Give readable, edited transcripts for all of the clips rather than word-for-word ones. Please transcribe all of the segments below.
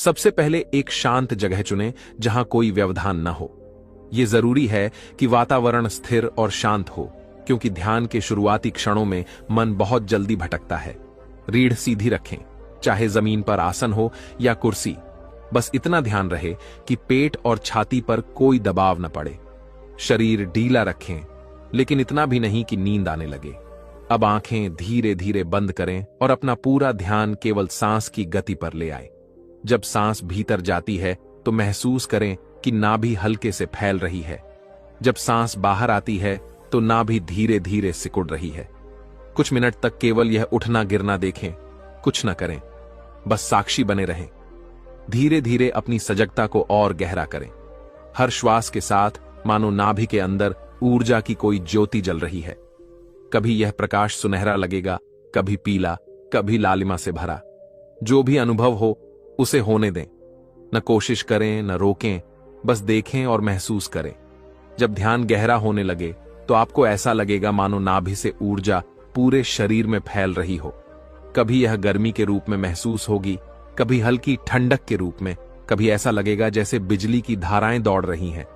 सबसे पहले एक शांत जगह चुनें जहां कोई व्यवधान न हो। यह जरूरी है कि वातावरण स्थिर और शांत हो, क्योंकि ध्यान के शुरुआती क्षणों में मन बहुत जल्दी भटकता है। रीढ़ सीधी रखें, चाहे जमीन पर आसन हो या कुर्सी। बस इतना ध्यान रहे कि पेट और छाती पर कोई दबाव न पड़े। शरीर ढीला रखें, लेकिन इतना भी नहीं कि नींद आने लगे। अब आंखें धीरे धीरे बंद करें और अपना पूरा ध्यान केवल सांस की गति पर ले आए। जब सांस भीतर जाती है तो महसूस करें कि नाभि हल्के से फैल रही है। जब सांस बाहर आती है तो नाभि धीरे धीरे सिकुड़ रही है। कुछ मिनट तक केवल यह उठना गिरना देखें, कुछ न करें, बस साक्षी बने रहें। धीरे धीरे अपनी सजगता को और गहरा करें। हर श्वास के साथ मानो नाभि के अंदर ऊर्जा की कोई ज्योति जल रही है। कभी यह प्रकाश सुनहरा लगेगा, कभी पीला, कभी लालिमा से भरा। जो भी अनुभव हो उसे होने दें। न कोशिश करें न रोकें, बस देखें और महसूस करें। जब ध्यान गहरा होने लगे तो आपको ऐसा लगेगा मानो नाभि से ऊर्जा पूरे शरीर में फैल रही हो। कभी यह गर्मी के रूप में महसूस होगी, कभी हल्की ठंडक के रूप में, कभी ऐसा लगेगा जैसे बिजली की धाराएं दौड़ रही हैं।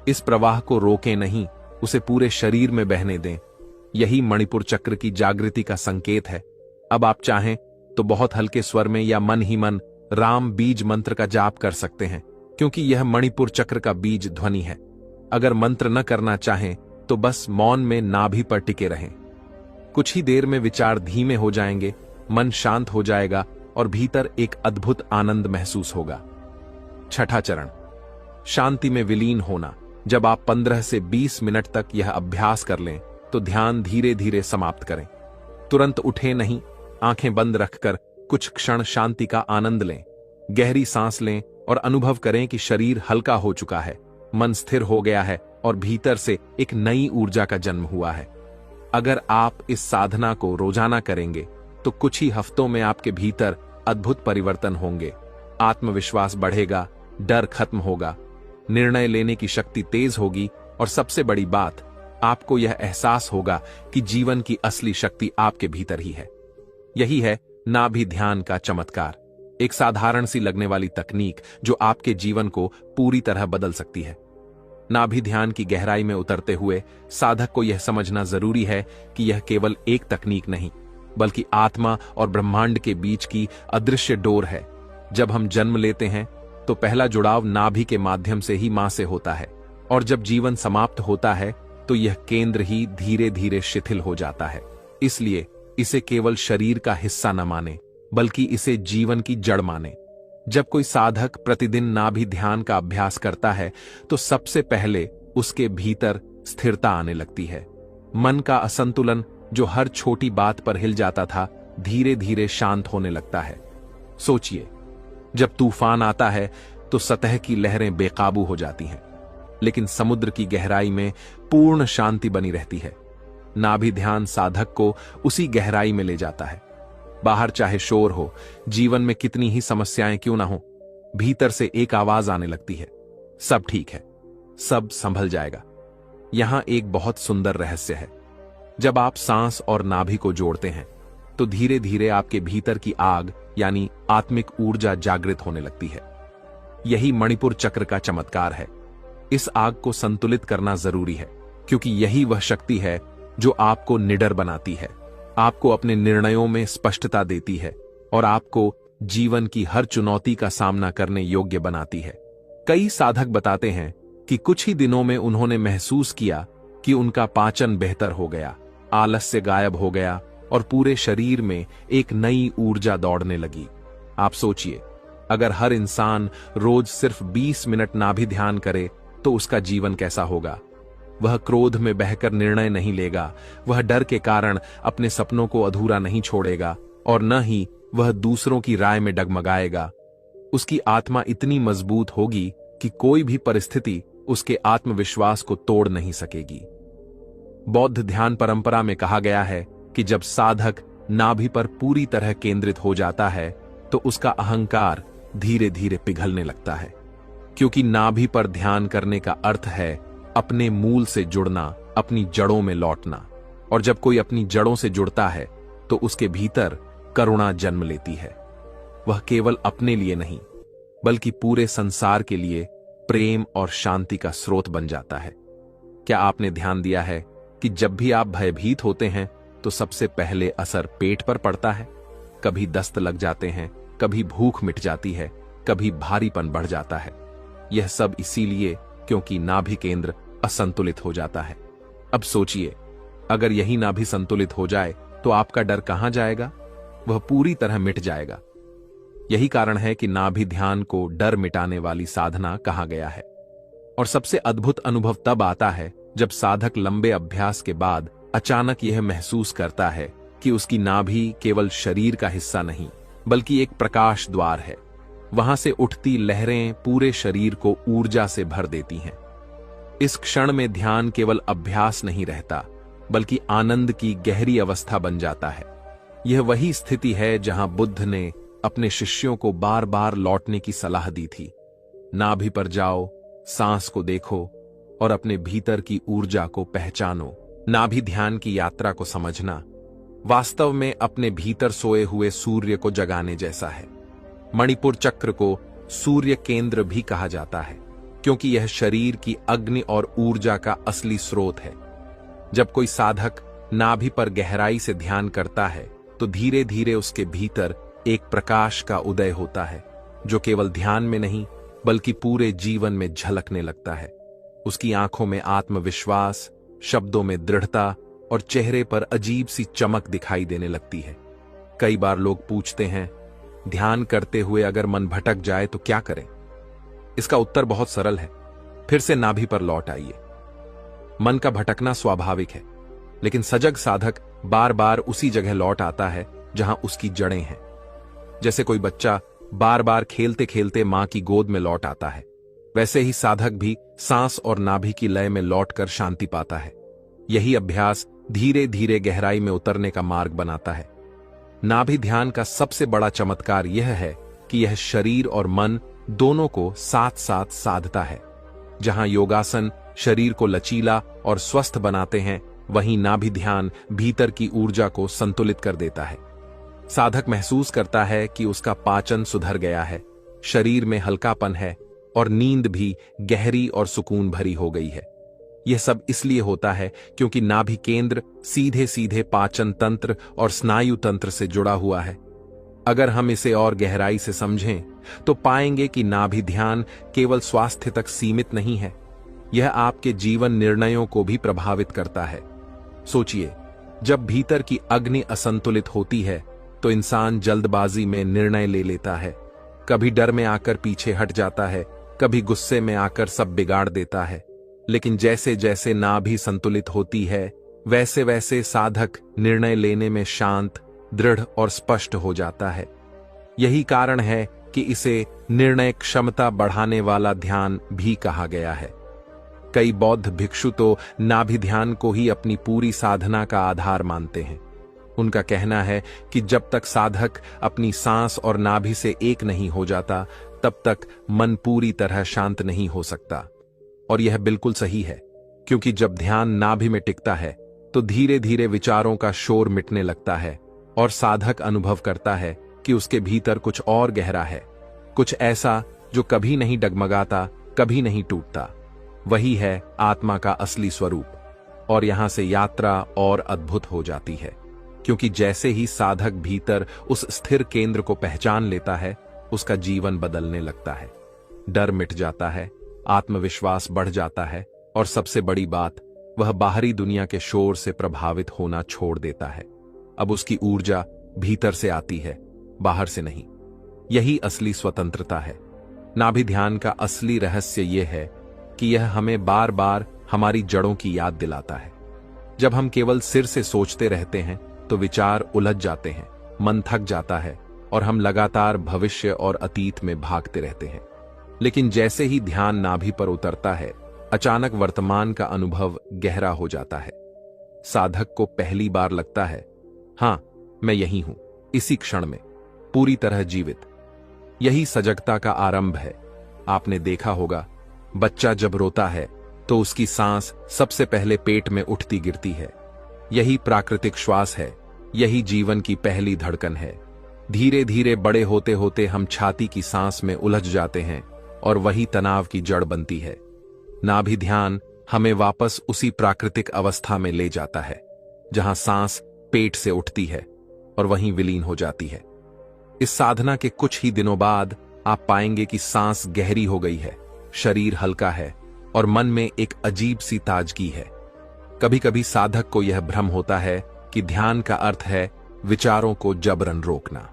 इस प्रवाह को रोकें नहीं, उसे पूरे शरीर में बहने दें। यही मणिपुर चक्र की जागृति का संकेत है। अब आप चाहें तो बहुत हल्के स्वर में या मन ही मन राम बीज मंत्र का जाप कर सकते हैं, क्योंकि यह मणिपुर चक्र का बीज ध्वनि है। अगर मंत्र न करना चाहें तो बस मौन में नाभि पर टिके रहें। कुछ ही देर में विचार धीमे हो जाएंगे, मन शांत हो जाएगा और भीतर एक अद्भुत आनंद महसूस होगा। छठा चरण, शांति में विलीन होना। जब आप 15 से 20 मिनट तक यह अभ्यास कर लें तो ध्यान धीरे धीरे समाप्त करें। तुरंत उठें नहीं, आंखें बंद रखकर कुछ क्षण शांति का आनंद लें। गहरी सांस लें और अनुभव करें कि शरीर हल्का हो चुका है, मन स्थिर हो गया है और भीतर से एक नई ऊर्जा का जन्म हुआ है। अगर आप इस साधना को रोजाना करेंगे तो कुछ ही हफ्तों में आपके भीतर अद्भुत परिवर्तन होंगे। आत्मविश्वास बढ़ेगा, डर खत्म होगा, निर्णय लेने की शक्ति तेज होगी और सबसे बड़ी बात, आपको यह एहसास होगा कि जीवन की असली शक्ति आपके भीतर ही है। यही है नाभि ध्यान का चमत्कार, एक साधारण सी लगने वाली तकनीक जो आपके जीवन को पूरी तरह बदल सकती है। नाभि ध्यान की गहराई में उतरते हुए साधक को यह समझना जरूरी है कि यह केवल एक तकनीक नहीं, बल्कि आत्मा और ब्रह्मांड के बीच की अदृश्य डोर है। जब हम जन्म लेते हैं तो पहला जुड़ाव नाभि के माध्यम से ही मां से होता है, और जब जीवन समाप्त होता है तो यह केंद्र ही धीरे धीरे शिथिल हो जाता है। इसलिए इसे केवल शरीर का हिस्सा न माने, बल्कि इसे जीवन की जड़ माने। जब कोई साधक प्रतिदिन नाभि ध्यान का अभ्यास करता है तो सबसे पहले उसके भीतर स्थिरता आने लगती है। मन का असंतुलन जो हर छोटी बात पर हिल जाता था, धीरे धीरे शांत होने लगता है। सोचिए, जब तूफान आता है तो सतह की लहरें बेकाबू हो जाती हैं, लेकिन समुद्र की गहराई में पूर्ण शांति बनी रहती है। नाभि ध्यान साधक को उसी गहराई में ले जाता है। बाहर चाहे शोर हो, जीवन में कितनी ही समस्याएं क्यों ना हो, भीतर से एक आवाज आने लगती है, सब ठीक है, सब संभल जाएगा। यहां एक बहुत सुंदर रहस्य है। जब आप सांस और नाभि को जोड़ते हैं तो धीरे धीरे आपके भीतर की आग यानी आत्मिक ऊर्जा जागृत होने लगती है। यही मणिपुर चक्र का चमत्कार है। इस आग को संतुलित करना जरूरी है, क्योंकि यही वह शक्ति है जो आपको निडर बनाती है, आपको अपने निर्णयों में स्पष्टता देती है और आपको जीवन की हर चुनौती का सामना करने योग्य बनाती है। कई साधक बताते हैं कि कुछ ही दिनों में उन्होंने महसूस किया कि उनका पाचन बेहतर हो गया, आलस्य गायब हो गया और पूरे शरीर में एक नई ऊर्जा दौड़ने लगी। आप सोचिए, अगर हर इंसान रोज सिर्फ 20 मिनट नाभि ध्यान करे तो उसका जीवन कैसा होगा। वह क्रोध में बहकर निर्णय नहीं लेगा, वह डर के कारण अपने सपनों को अधूरा नहीं छोड़ेगा और न ही वह दूसरों की राय में डगमगाएगा। उसकी आत्मा इतनी मजबूत होगी कि कोई भी परिस्थिति उसके आत्मविश्वास को तोड़ नहीं सकेगी। बौद्ध ध्यान परंपरा में कहा गया है कि जब साधक नाभि पर पूरी तरह केंद्रित हो जाता है तो उसका अहंकार धीरे धीरे पिघलने लगता है, क्योंकि नाभि पर ध्यान करने का अर्थ है अपने मूल से जुड़ना, अपनी जड़ों में लौटना। और जब कोई अपनी जड़ों से जुड़ता है तो उसके भीतर करुणा जन्म लेती है। वह केवल अपने लिए नहीं, बल्कि पूरे संसार के लिए प्रेम और शांति का स्रोत बन जाता है। क्या आपने ध्यान दिया है कि जब भी आप भयभीत होते हैं तो सबसे पहले असर पेट पर पड़ता है? कभी दस्त लग जाते हैं, कभी भूख मिट जाती है, कभी भारीपन बढ़ जाता है। यह सब इसीलिए क्योंकि नाभि केंद्र असंतुलित हो जाता है। अब सोचिए, अगर यही नाभि संतुलित हो जाए तो आपका डर कहां जाएगा? वह पूरी तरह मिट जाएगा। यही कारण है कि नाभि ध्यान को डर मिटाने वाली साधना कहा गया है। और सबसे अद्भुत अनुभव तब आता है जब साधक लंबे अभ्यास के बाद अचानक यह महसूस करता है कि उसकी नाभि केवल शरीर का हिस्सा नहीं, बल्कि एक प्रकाश द्वार है। वहां से उठती लहरें पूरे शरीर को ऊर्जा से भर देती हैं। इस क्षण में ध्यान केवल अभ्यास नहीं रहता, बल्कि आनंद की गहरी अवस्था बन जाता है। यह वही स्थिति है जहां बुद्ध ने अपने शिष्यों को बार बार लौटने की सलाह दी थी। नाभि पर जाओ, सांस को देखो और अपने भीतर की ऊर्जा को पहचानो। नाभि ध्यान की यात्रा को समझना वास्तव में अपने भीतर सोए हुए सूर्य को जगाने जैसा है। मणिपुर चक्र को सूर्य केंद्र भी कहा जाता है, क्योंकि यह शरीर की अग्नि और ऊर्जा का असली स्रोत है। जब कोई साधक नाभि पर गहराई से ध्यान करता है तो धीरे धीरे उसके भीतर एक प्रकाश का उदय होता है, जो केवल ध्यान में नहीं बल्कि पूरे जीवन में झलकने लगता है। उसकी आंखों में आत्मविश्वास, शब्दों में दृढ़ता और चेहरे पर अजीब सी चमक दिखाई देने लगती है। कई बार लोग पूछते हैं, ध्यान करते हुए अगर मन भटक जाए तो क्या करें? इसका उत्तर बहुत सरल है, फिर से नाभि पर लौट आइए। मन का भटकना स्वाभाविक है, लेकिन सजग साधक बार बार उसी जगह लौट आता है जहां उसकी जड़ें हैं। जैसे कोई बच्चा बार बार खेलते खेलते मां की गोद में लौट आता है, वैसे ही साधक भी सांस और नाभि की लय में लौटकर शांति पाता है। यही अभ्यास धीरे धीरे गहराई में उतरने का मार्ग बनाता है। नाभि ध्यान का सबसे बड़ा चमत्कार यह है कि यह शरीर और मन दोनों को साथ साथ साधता है। जहां योगासन शरीर को लचीला और स्वस्थ बनाते हैं, वहीं नाभि ध्यान भीतर की ऊर्जा को संतुलित कर देता है। साधक महसूस करता है कि उसका पाचन सुधर गया है, शरीर में हल्कापन है और नींद भी गहरी और सुकून भरी हो गई है। यह सब इसलिए होता है क्योंकि नाभि केंद्र सीधे सीधे पाचन तंत्र और स्नायु तंत्र से जुड़ा हुआ है। अगर हम इसे और गहराई से समझें तो पाएंगे कि नाभि ध्यान केवल स्वास्थ्य तक सीमित नहीं है, यह आपके जीवन निर्णयों को भी प्रभावित करता है। सोचिए, जब भीतर की अग्नि असंतुलित होती है तो इंसान जल्दबाजी में निर्णय ले लेता है। कभी डर में आकर पीछे हट जाता है, कभी गुस्से में आकर सब बिगाड़ देता है। लेकिन जैसे जैसे नाभि संतुलित होती है, वैसे वैसे साधक निर्णय लेने में शांत, दृढ़ और स्पष्ट हो जाता है। यही कारण है कि इसे निर्णय क्षमता बढ़ाने वाला ध्यान भी कहा गया है। कई बौद्ध भिक्षु तो नाभि ध्यान को ही अपनी पूरी साधना का आधार मानते हैं। उनका कहना है कि जब तक साधक अपनी सांस और नाभि से एक नहीं हो जाता, तब तक मन पूरी तरह शांत नहीं हो सकता। और यह बिल्कुल सही है, क्योंकि जब ध्यान नाभि में टिकता है तो धीरे धीरे विचारों का शोर मिटने लगता है और साधक अनुभव करता है कि उसके भीतर कुछ और गहरा है, कुछ ऐसा जो कभी नहीं डगमगाता, कभी नहीं टूटता। वही है आत्मा का असली स्वरूप। और यहां से यात्रा और अद्भुत हो जाती है, क्योंकि जैसे ही साधक भीतर उस स्थिर केंद्र को पहचान लेता है, उसका जीवन बदलने लगता है। डर मिट जाता है, आत्मविश्वास बढ़ जाता है और सबसे बड़ी बात, वह बाहरी दुनिया के शोर से प्रभावित होना छोड़ देता है। अब उसकी ऊर्जा भीतर से आती है, बाहर से नहीं। यही असली स्वतंत्रता है। नाभि ध्यान का असली रहस्य यह है कि यह हमें बार बार हमारी जड़ों की याद दिलाता है। जब हम केवल सिर से सोचते रहते हैं तो विचार उलझ जाते हैं, मन थक जाता है और हम लगातार भविष्य और अतीत में भागते रहते हैं। लेकिन जैसे ही ध्यान नाभि पर उतरता है, अचानक वर्तमान का अनुभव गहरा हो जाता है। साधक को पहली बार लगता है, हां, मैं यही हूं, इसी क्षण में, पूरी तरह जीवित। यही सजगता का आरंभ है। आपने देखा होगा, बच्चा जब रोता है तो उसकी सांस सबसे पहले पेट में उठती गिरती है। यही प्राकृतिक श्वास है, यही जीवन की पहली धड़कन है। धीरे धीरे बड़े होते होते हम छाती की सांस में उलझ जाते हैं और वही तनाव की जड़ बनती है। नाभि ध्यान हमें वापस उसी प्राकृतिक अवस्था में ले जाता है जहां सांस पेट से उठती है और वहीं विलीन हो जाती है। इस साधना के कुछ ही दिनों बाद आप पाएंगे कि सांस गहरी हो गई है, शरीर हल्का है और मन में एक अजीब सी ताजगी है। कभी कभी साधक को यह भ्रम होता है कि ध्यान का अर्थ है विचारों को जबरन रोकना,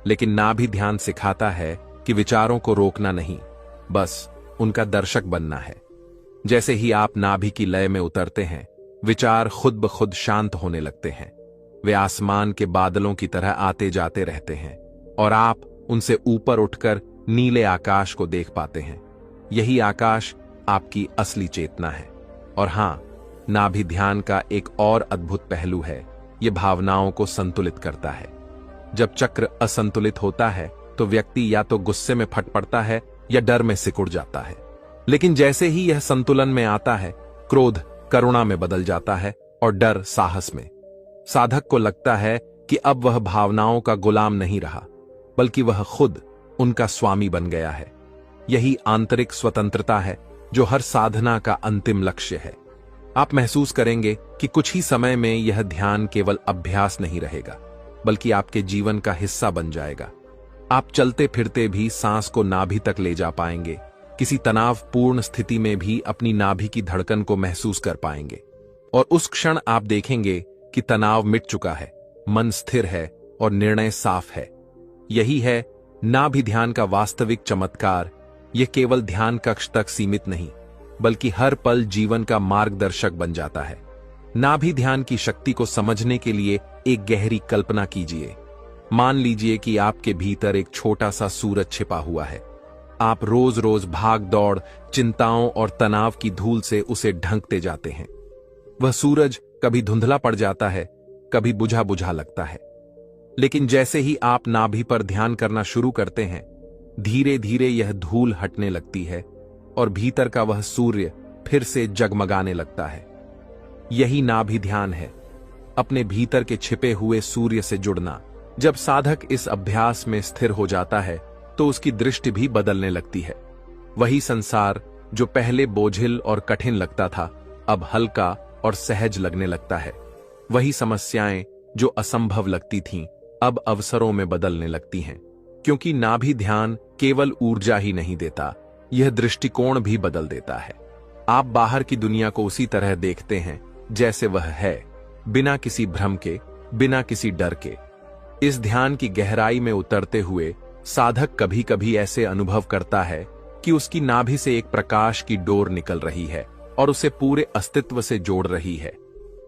लेकिन नाभि ध्यान सिखाता है कि विचारों को रोकना नहीं, बस उनका दर्शक बनना है। जैसे ही आप नाभि की लय में उतरते हैं, विचार खुद ब खुद शांत होने लगते हैं। वे आसमान के बादलों की तरह आते जाते रहते हैं और आप उनसे ऊपर उठकर नीले आकाश को देख पाते हैं। यही आकाश आपकी असली चेतना है। और हां, नाभि ध्यान का एक और अद्भुत पहलू है, यह भावनाओं को संतुलित करता है। जब चक्र असंतुलित होता है तो व्यक्ति या तो गुस्से में फट पड़ता है या डर में सिकुड़ जाता है। लेकिन जैसे ही यह संतुलन में आता है, क्रोध करुणा में बदल जाता है और डर साहस में। साधक को लगता है कि अब वह भावनाओं का गुलाम नहीं रहा, बल्कि वह खुद उनका स्वामी बन गया है। यही आंतरिक स्वतंत्रता है जो हर साधना का अंतिम लक्ष्य है। आप महसूस करेंगे कि कुछ ही समय में यह ध्यान केवल अभ्यास नहीं रहेगा, बल्कि आपके जीवन का हिस्सा बन जाएगा। आप चलते फिरते भी सांस को नाभि तक ले जा पाएंगे, किसी तनावपूर्ण स्थिति में भी अपनी नाभि की धड़कन को महसूस कर पाएंगे और उस क्षण आप देखेंगे कि तनाव मिट चुका है, मन स्थिर है और निर्णय साफ है। यही है नाभि ध्यान का वास्तविक चमत्कार। यह केवल ध्यान कक्ष तक सीमित नहीं, बल्कि हर पल जीवन का मार्गदर्शक बन जाता है। नाभि ध्यान की शक्ति को समझने के लिए एक गहरी कल्पना कीजिए। मान लीजिए कि आपके भीतर एक छोटा सा सूरज छिपा हुआ है। आप रोज रोज भाग दौड़, चिंताओं और तनाव की धूल से उसे ढंकते जाते हैं। वह सूरज कभी धुंधला पड़ जाता है, कभी बुझा बुझा लगता है। लेकिन जैसे ही आप नाभि पर ध्यान करना शुरू करते हैं, धीरे धीरे यह धूल हटने लगती है और भीतर का वह सूर्य फिर से जगमगाने लगता है। यही नाभि ध्यान है, अपने भीतर के छिपे हुए सूर्य से जुड़ना। जब साधक इस अभ्यास में स्थिर हो जाता है तो उसकी दृष्टि भी बदलने लगती है। वही संसार जो पहले बोझिल और कठिन लगता था, अब हल्का और सहज लगने लगता है। वही समस्याएं जो असंभव लगती थीं, अब अवसरों में बदलने लगती हैं। क्योंकि नाभि ध्यान केवल ऊर्जा ही नहीं देता, यह दृष्टिकोण भी बदल देता है। आप बाहर की दुनिया को उसी तरह देखते हैं जैसे वह है, बिना किसी भ्रम के, बिना किसी डर के। इस ध्यान की गहराई में उतरते हुए साधक कभी कभी ऐसे अनुभव करता है कि उसकी नाभि से एक प्रकाश की डोर निकल रही है और उसे पूरे अस्तित्व से जोड़ रही है।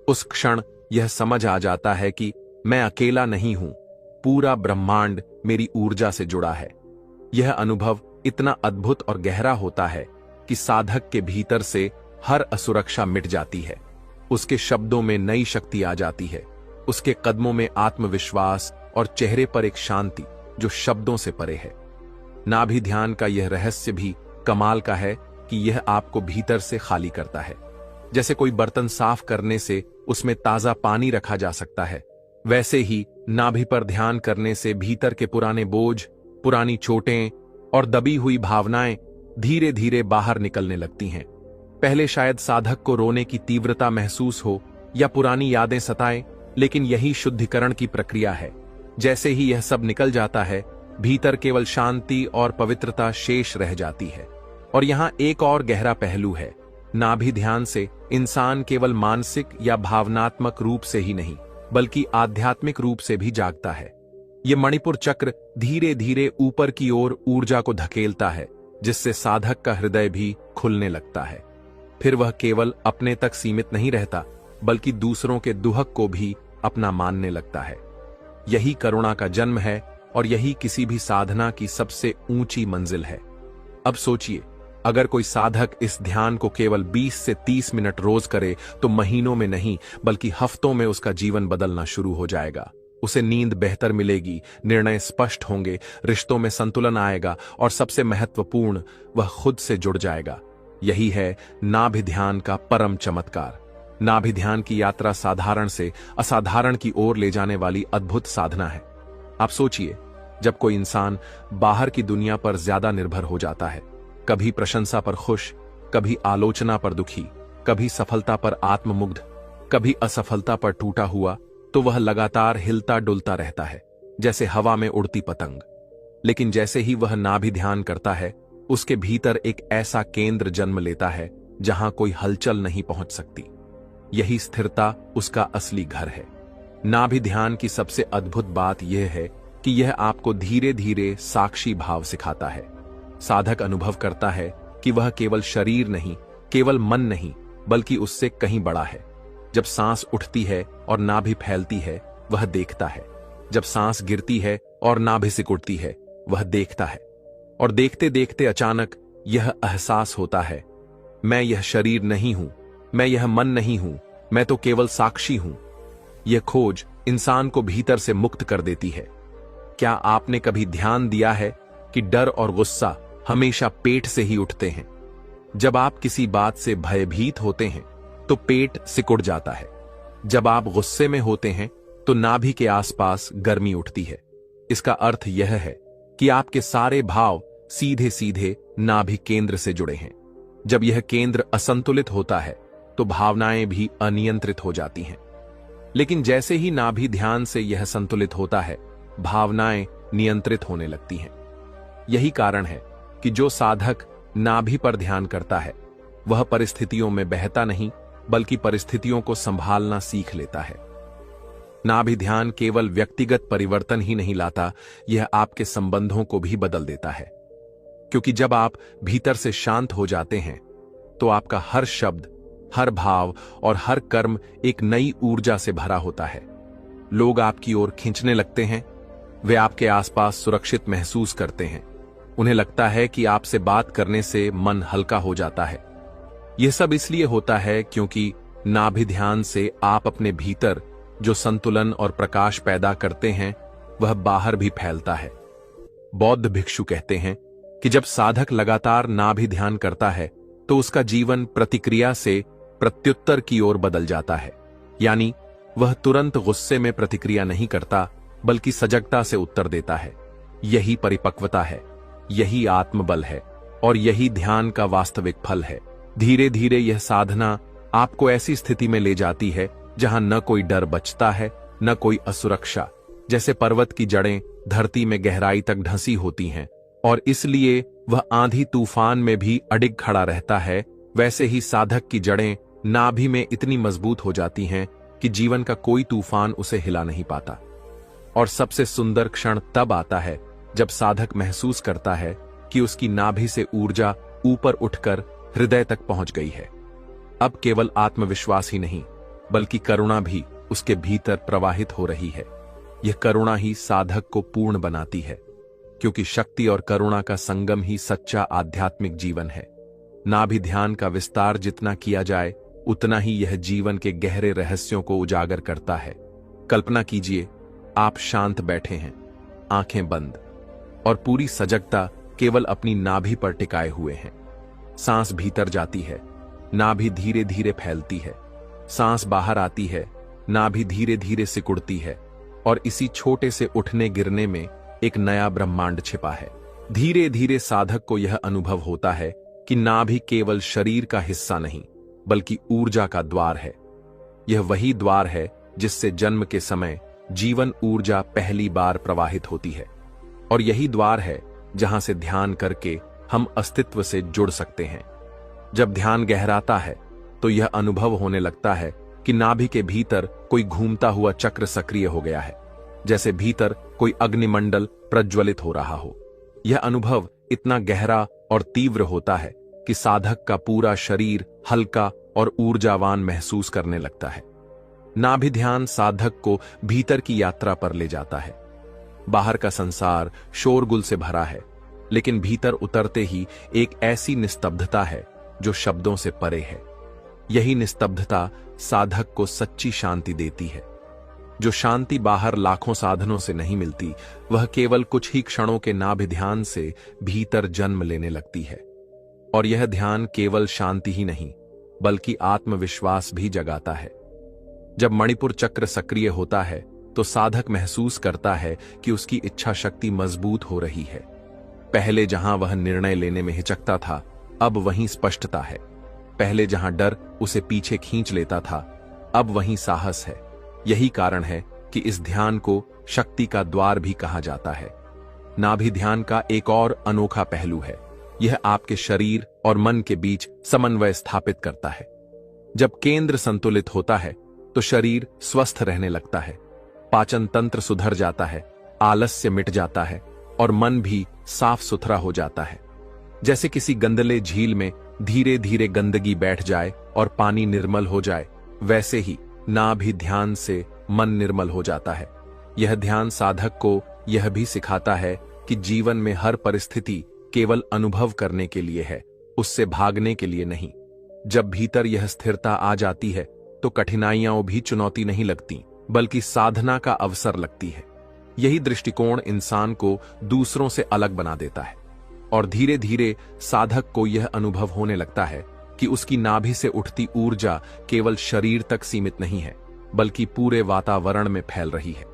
उस क्षण यह समझ आ जाता है कि मैं अकेला नहीं हूं, पूरा ब्रह्मांड मेरी ऊर्जा से जुड़ा है। यह अनुभव इतना अद्भुत और गहरा होता है कि साधक के भीतर से हर असुरक्षा मिट जाती है। उसके शब्दों में नई शक्ति आ जाती है, उसके कदमों में आत्मविश्वास और चेहरे पर एक शांति जो शब्दों से परे है। नाभि ध्यान का यह रहस्य भी कमाल का है कि यह आपको भीतर से खाली करता है। जैसे कोई बर्तन साफ करने से उसमें ताजा पानी रखा जा सकता है, वैसे ही नाभि पर ध्यान करने से भीतर के पुराने बोझ, पुरानी चोटें और दबी हुई भावनाएं धीरे धीरे बाहर निकलने लगती हैं। पहले शायद साधक को रोने की तीव्रता महसूस हो या पुरानी यादें सताएं, लेकिन यही शुद्धिकरण की प्रक्रिया है। जैसे ही यह सब निकल जाता है, भीतर केवल शांति और पवित्रता शेष रह जाती है। और यहां एक और गहरा पहलू है, नाभि ध्यान से इंसान केवल मानसिक या भावनात्मक रूप से ही नहीं, बल्कि आध्यात्मिक रूप से भी जागता है। यह मणिपुर चक्र धीरे धीरे ऊपर की ओर ऊर्जा को धकेलता है, जिससे साधक का हृदय भी खुलने लगता है। फिर वह केवल अपने तक सीमित नहीं रहता, बल्कि दूसरों के दुहक को भी अपना मानने लगता है। यही करुणा का जन्म है और यही किसी भी साधना की सबसे ऊंची मंजिल है। अब सोचिए, अगर कोई साधक इस ध्यान को केवल 20 से 30 मिनट रोज करे तो महीनों में नहीं बल्कि हफ्तों में उसका जीवन बदलना शुरू हो जाएगा। उसे नींद बेहतर मिलेगी, निर्णय स्पष्ट होंगे, रिश्तों में संतुलन आएगा और सबसे महत्वपूर्ण, वह खुद से जुड़ जाएगा। यही है नाभि ध्यान का परम चमत्कार। नाभि ध्यान की यात्रा साधारण से असाधारण की ओर ले जाने वाली अद्भुत साधना है। आप सोचिए, जब कोई इंसान बाहर की दुनिया पर ज्यादा निर्भर हो जाता है, कभी प्रशंसा पर खुश, कभी आलोचना पर दुखी, कभी सफलता पर आत्ममुग्ध, कभी असफलता पर टूटा हुआ, तो वह लगातार हिलता डुलता रहता है, जैसे हवा में उड़ती पतंग। लेकिन जैसे ही वह नाभि ध्यान करता है, उसके भीतर एक ऐसा केंद्र जन्म लेता है जहां कोई हलचल नहीं पहुंच सकती। यही स्थिरता उसका असली घर है। नाभि ध्यान की सबसे अद्भुत बात यह है कि यह आपको धीरे धीरे साक्षी भाव सिखाता है। साधक अनुभव करता है कि वह केवल शरीर नहीं, केवल मन नहीं, बल्कि उससे कहीं बड़ा है। जब सांस उठती है और नाभि फैलती है, वह देखता है। जब सांस गिरती है और नाभि सिकुड़ती है, वह देखता है। और देखते देखते अचानक यह एहसास होता है, मैं यह शरीर नहीं हूं, मैं यह मन नहीं हूं, मैं तो केवल साक्षी हूं। यह खोज इंसान को भीतर से मुक्त कर देती है। क्या आपने कभी ध्यान दिया है कि डर और गुस्सा हमेशा पेट से ही उठते हैं? जब आप किसी बात से भयभीत होते हैं तो पेट सिकुड़ जाता है। जब आप गुस्से में होते हैं तो नाभि के आसपास गर्मी उठती है। इसका अर्थ यह है कि आपके सारे भाव सीधे सीधे नाभि केंद्र से जुड़े हैं। जब यह केंद्र असंतुलित होता है तो भावनाएं भी अनियंत्रित हो जाती हैं। लेकिन जैसे ही नाभि ध्यान से यह संतुलित होता है, भावनाएं नियंत्रित होने लगती हैं। यही कारण है कि जो साधक नाभि पर ध्यान करता है, वह परिस्थितियों में बहता नहीं, बल्कि परिस्थितियों को संभालना सीख लेता है। नाभि ध्यान केवल व्यक्तिगत परिवर्तन ही नहीं लाता, यह आपके संबंधों को भी बदल देता है। क्योंकि जब आप भीतर से शांत हो जाते हैं, तो आपका हर शब्द, हर भाव और हर कर्म एक नई ऊर्जा से भरा होता है। लोग आपकी ओर खींचने लगते हैं, वे आपके आसपास सुरक्षित महसूस करते हैं। उन्हें लगता है कि आपसे बात करने से मन हल्का हो जाता है। यह सब इसलिए होता है क्योंकि नाभि ध्यान से आप अपने भीतर जो संतुलन और प्रकाश पैदा करते हैं, वह बाहर भी फैलता है। बौद्ध भिक्षु कहते हैं कि जब साधक लगातार नाभि ध्यान करता है तो उसका जीवन प्रतिक्रिया से प्रत्युत्तर की ओर बदल जाता है। यानी वह तुरंत गुस्से में प्रतिक्रिया नहीं करता, बल्कि सजगता से उत्तर देता है। यही परिपक्वता है, यही आत्मबल है और यही ध्यान का वास्तविक फल है। धीरे धीरे यह साधना आपको ऐसी स्थिति में ले जाती है जहां न कोई डर बचता है, न कोई असुरक्षा। जैसे पर्वत की जड़ें धरती में गहराई तक ढंसी होती हैं और इसलिए वह आंधी तूफान में भी अडिग खड़ा रहता है, वैसे ही साधक की जड़ें नाभि में इतनी मजबूत हो जाती हैं कि जीवन का कोई तूफान उसे हिला नहीं पाता। और सबसे सुंदर क्षण तब आता है जब साधक महसूस करता है कि उसकी नाभि से ऊर्जा ऊपर उठकर हृदय तक पहुंच गई है। अब केवल आत्मविश्वास ही नहीं, बल्कि करुणा भी उसके भीतर प्रवाहित हो रही है। यह करुणा ही साधक को पूर्ण बनाती है, क्योंकि शक्ति और करुणा का संगम ही सच्चा आध्यात्मिक जीवन है। नाभि ध्यान का विस्तार जितना किया जाए, उतना ही यह जीवन के गहरे रहस्यों को उजागर करता है। कल्पना कीजिए, आप शांत बैठे हैं, आंखें बंद, और पूरी सजगता केवल अपनी नाभि पर टिकाए हुए हैं। सांस भीतर जाती है, नाभि धीरे धीरे फैलती है। सांस बाहर आती है, नाभि धीरे धीरे सिकुड़ती है, और इसी छोटे से उठने गिरने में एक नया ब्रह्मांड छिपा है। धीरे धीरे साधक को यह अनुभव होता है कि नाभि केवल शरीर का हिस्सा नहीं, बल्कि ऊर्जा का द्वार है। यह वही द्वार है जिससे जन्म के समय जीवन ऊर्जा पहली बार प्रवाहित होती है, और यही द्वार है जहां से ध्यान करके हम अस्तित्व से जुड़ सकते हैं। जब ध्यान गहराता है तो यह अनुभव होने लगता है कि नाभि के भीतर कोई घूमता हुआ चक्र सक्रिय हो गया है, जैसे भीतर कोई अग्निमंडल प्रज्वलित हो रहा हो। यह अनुभव इतना गहरा और तीव्र होता है कि साधक का पूरा शरीर हल्का और ऊर्जावान महसूस करने लगता है। नाभि ध्यान साधक को भीतर की यात्रा पर ले जाता है। बाहर का संसार शोरगुल से भरा है, लेकिन भीतर उतरते ही एक ऐसी निस्तब्धता है जो शब्दों से परे है। यही निस्तब्धता साधक को सच्ची शांति देती है। जो शांति बाहर लाखों साधनों से नहीं मिलती, वह केवल कुछ ही क्षणों के नाभि ध्यान से भीतर जन्म लेने लगती है। और यह ध्यान केवल शांति ही नहीं, बल्कि आत्मविश्वास भी जगाता है। जब मणिपुर चक्र सक्रिय होता है तो साधक महसूस करता है कि उसकी इच्छा शक्ति मजबूत हो रही है। पहले जहां वह निर्णय लेने में हिचकता था, अब वहीं स्पष्टता है। पहले जहां डर उसे पीछे खींच लेता था, अब वहीं साहस है। यही कारण है कि इस ध्यान को शक्ति का द्वार भी कहा जाता है। नाभि ध्यान का एक और अनोखा पहलू है। यह आपके शरीर और मन के बीच समन्वय स्थापित करता है। जब केंद्र संतुलित होता है तो शरीर स्वस्थ रहने लगता है, पाचन तंत्र सुधर जाता है, आलस्य मिट जाता है और मन भी साफ सुथरा हो जाता है। जैसे किसी गंदले झील में धीरे धीरे गंदगी बैठ जाए और पानी निर्मल हो जाए, वैसे ही नाभि ध्यान से मन निर्मल हो जाता है। यह ध्यान साधक को यह भी सिखाता है कि जीवन में हर परिस्थिति केवल अनुभव करने के लिए है, उससे भागने के लिए नहीं। जब भीतर यह स्थिरता आ जाती है तो कठिनाइयां भी चुनौती नहीं लगती, बल्कि साधना का अवसर लगती है। यही दृष्टिकोण इंसान को दूसरों से अलग बना देता है और धीरे धीरे साधक को यह अनुभव होने लगता है कि उसकी नाभि से उठती ऊर्जा केवल शरीर तक सीमित नहीं है, बल्कि पूरे वातावरण में फैल रही है।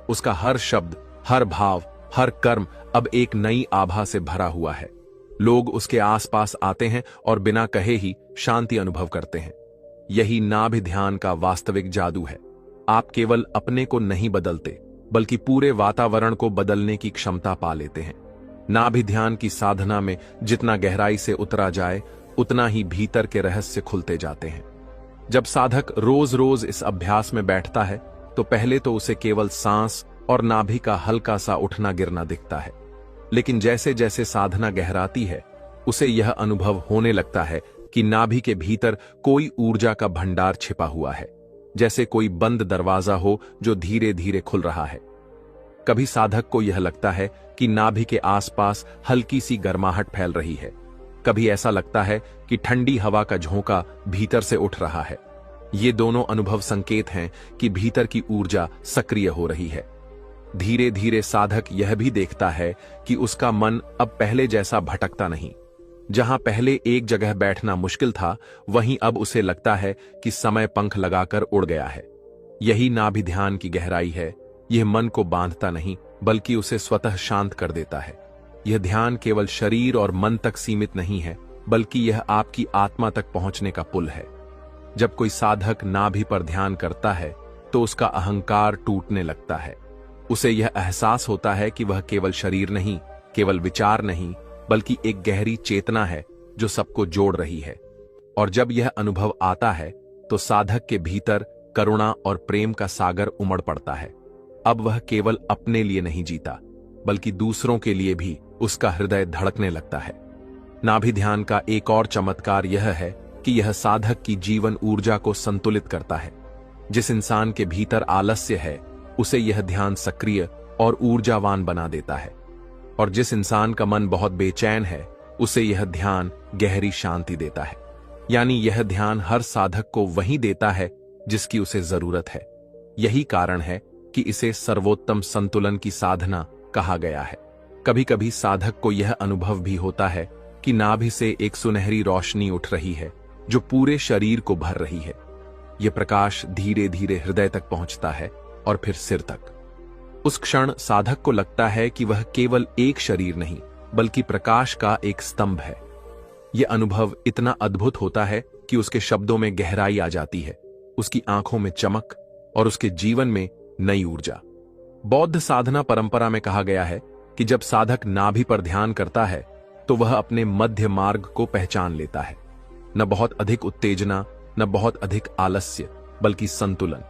उसका हर शब्द, हर भाव, हर कर्म अब एक नई आभा से भरा हुआ है। लोग उसके आसपास आते हैं और बिना कहे ही शांति अनुभव करते हैं। यही नाभि ध्यान का वास्तविक जादू है। आप केवल अपने को नहीं बदलते, बल्कि पूरे वातावरण को बदलने की क्षमता पा लेते हैं। नाभि ध्यान की साधना में जितना गहराई से उतरा जाए, उतना ही भीतर के रहस्य खुलते जाते हैं। जब साधक रोज रोज इस अभ्यास में बैठता है तो पहले तो उसे केवल सांस और नाभि का हल्का सा उठना गिरना दिखता है, लेकिन जैसे जैसे साधना गहराती है, उसे यह अनुभव होने लगता है कि नाभि के भीतर कोई ऊर्जा का भंडार छिपा हुआ है, जैसे कोई बंद दरवाजा हो जो धीरे धीरे खुल रहा है। कभी साधक को यह लगता है कि नाभि के आसपास हल्की सी गर्माहट फैल रही है, कभी ऐसा लगता है कि ठंडी हवा का झोंका भीतर से उठ रहा है। ये दोनों अनुभव संकेत हैं कि भीतर की ऊर्जा सक्रिय हो रही है। धीरे धीरे साधक यह भी देखता है कि उसका मन अब पहले जैसा भटकता नहीं। जहां पहले एक जगह बैठना मुश्किल था, वहीं अब उसे लगता है कि समय पंख लगाकर उड़ गया है। यही नाभि ध्यान की गहराई है। यह मन को बांधता नहीं, बल्कि उसे स्वतः शांत कर देता है। यह ध्यान केवल शरीर और मन तक सीमित नहीं है, बल्कि यह आपकी आत्मा तक पहुंचने का पुल है। जब कोई साधक नाभि पर ध्यान करता है तो उसका अहंकार टूटने लगता है। उसे यह एहसास होता है कि वह केवल शरीर नहीं, केवल विचार नहीं, बल्कि एक गहरी चेतना है जो सबको जोड़ रही है। और जब यह अनुभव आता है तो साधक के भीतर करुणा और प्रेम का सागर उमड़ पड़ता है। अब वह केवल अपने लिए नहीं जीता, बल्कि दूसरों के लिए भी उसका हृदय धड़कने लगता है। नाभि ध्यान का एक और चमत्कार यह है कि यह साधक की जीवन ऊर्जा को संतुलित करता है। जिस इंसान के भीतर आलस्य है, उसे यह ध्यान सक्रिय और ऊर्जावान बना देता है, और जिस इंसान का मन बहुत बेचैन है, उसे यह ध्यान गहरी शांति देता है। यानी यह ध्यान हर साधक को वही देता है जिसकी उसे जरूरत है। यही कारण है कि इसे सर्वोत्तम संतुलन की साधना कहा गया है। कभी कभी साधक को यह अनुभव भी होता है कि नाभि से एक सुनहरी रोशनी उठ रही है जो पूरे शरीर को भर रही है। यह प्रकाश धीरे धीरे हृदय तक पहुंचता है और फिर सिर तक। उस क्षण साधक को लगता है कि वह केवल एक शरीर नहीं, बल्कि प्रकाश का एक स्तंभ है। यह अनुभव इतना अद्भुत होता है कि उसके शब्दों में गहराई आ जाती है, उसकी आंखों में चमक और उसके जीवन में नई ऊर्जा। बौद्ध साधना परंपरा में कहा गया है कि जब साधक नाभि पर ध्यान करता है तो वह अपने मध्य मार्ग को पहचान लेता है। न बहुत अधिक उत्तेजना, न बहुत अधिक आलस्य, बल्कि संतुलन।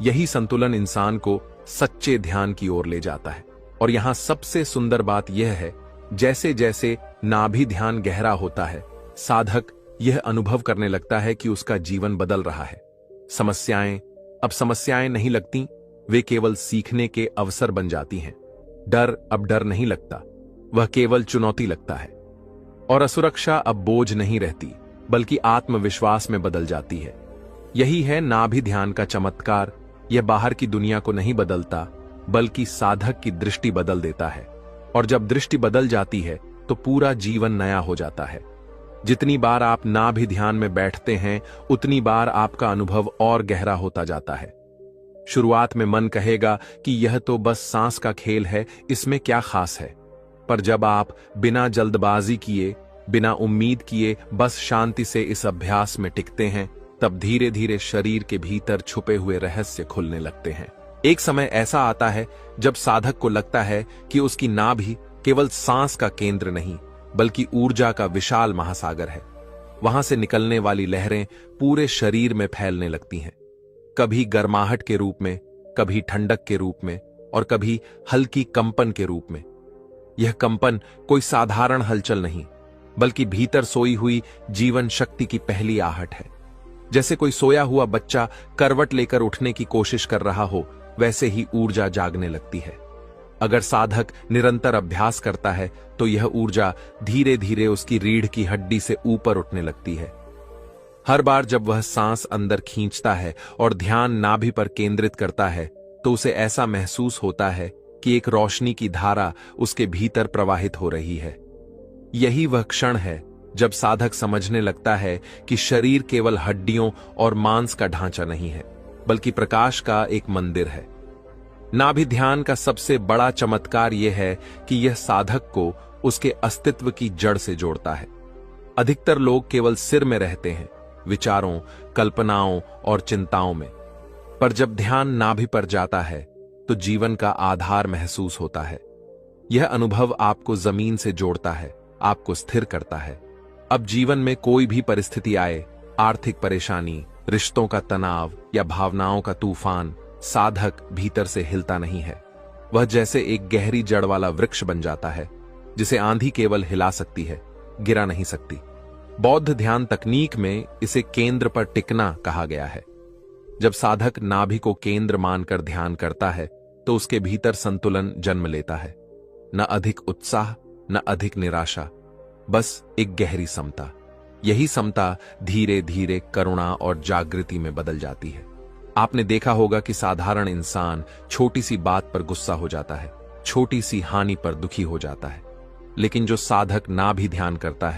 यही संतुलन इंसान को सच्चे ध्यान की ओर ले जाता है। और यहां सबसे सुंदर बात यह है, जैसे जैसे नाभि ध्यान गहरा होता है, साधक यह अनुभव करने लगता है कि उसका जीवन बदल रहा है। समस्याएं अब समस्याएं नहीं लगती, वे केवल सीखने के अवसर बन जाती हैं। डर अब डर नहीं लगता, वह केवल चुनौती लगता है। और असुरक्षा अब बोझ नहीं रहती, बल्कि आत्मविश्वास में बदल जाती है। यही है नाभि ध्यान का चमत्कार। यह बाहर की दुनिया को नहीं बदलता, बल्कि साधक की दृष्टि बदल देता है। और जब दृष्टि बदल जाती है तो पूरा जीवन नया हो जाता है। जितनी बार आप नाभि ध्यान में बैठते हैं, उतनी बार आपका अनुभव और गहरा होता जाता है। शुरुआत में मन कहेगा कि यह तो बस सांस का खेल है, इसमें क्या खास है। पर जब आप बिना जल्दबाजी किए, बिना उम्मीद किए बस शांति से इस अभ्यास में टिकते हैं, तब धीरे धीरे शरीर के भीतर छुपे हुए रहस्य खुलने लगते हैं। एक समय ऐसा आता है जब साधक को लगता है कि उसकी नाभि केवल सांस का केंद्र नहीं, बल्कि ऊर्जा का विशाल महासागर है। वहां से निकलने वाली लहरें पूरे शरीर में फैलने लगती हैं, कभी गर्माहट के रूप में, कभी ठंडक के रूप में और कभी हल्की कंपन के रूप में। यह कंपन कोई साधारण हलचल नहीं, बल्कि भीतर सोई हुई जीवन शक्ति की पहली आहट है। जैसे कोई सोया हुआ बच्चा करवट लेकर उठने की कोशिश कर रहा हो, वैसे ही ऊर्जा जागने लगती है। अगर साधक निरंतर अभ्यास करता है तो यह ऊर्जा धीरे धीरे उसकी रीढ़ की हड्डी से ऊपर उठने लगती है। हर बार जब वह सांस अंदर खींचता है और ध्यान नाभि पर केंद्रित करता है, तो उसे ऐसा महसूस होता है कि एक रोशनी की धारा उसके भीतर प्रवाहित हो रही है। यही वह क्षण है जब साधक समझने लगता है कि शरीर केवल हड्डियों और मांस का ढांचा नहीं है, बल्कि प्रकाश का एक मंदिर है। नाभि ध्यान का सबसे बड़ा चमत्कार यह है कि यह साधक को उसके अस्तित्व की जड़ से जोड़ता है। अधिकतर लोग केवल सिर में रहते हैं, विचारों, कल्पनाओं और चिंताओं में, पर जब ध्यान नाभि पर जाता है तो जीवन का आधार महसूस होता है। यह अनुभव आपको जमीन से जोड़ता है, आपको स्थिर करता है। अब जीवन में कोई भी परिस्थिति आए, आर्थिक परेशानी, रिश्तों का तनाव या भावनाओं का तूफान, साधक भीतर से हिलता नहीं है। वह जैसे एक गहरी जड़ वाला वृक्ष बन जाता है, जिसे आंधी केवल हिला सकती है, गिरा नहीं सकती। बौद्ध ध्यान तकनीक में इसे केंद्र पर टिकना कहा गया है। जब साधक नाभि को केंद्र मानकर ध्यान करता है तो उसके भीतर संतुलन जन्म लेता है। न अधिक उत्साह, न अधिक निराशा, बस एक गहरी समता। यही समता धीरे धीरे करुणा और जागृति में बदल जाती है। आपने देखा होगा कि साधारण इंसान छोटी सी बात पर गुस्सा हो जाता है, छोटी सी हानि पर दुखी हो जाता है, लेकिन जो साधक नाभि ध्यान करता है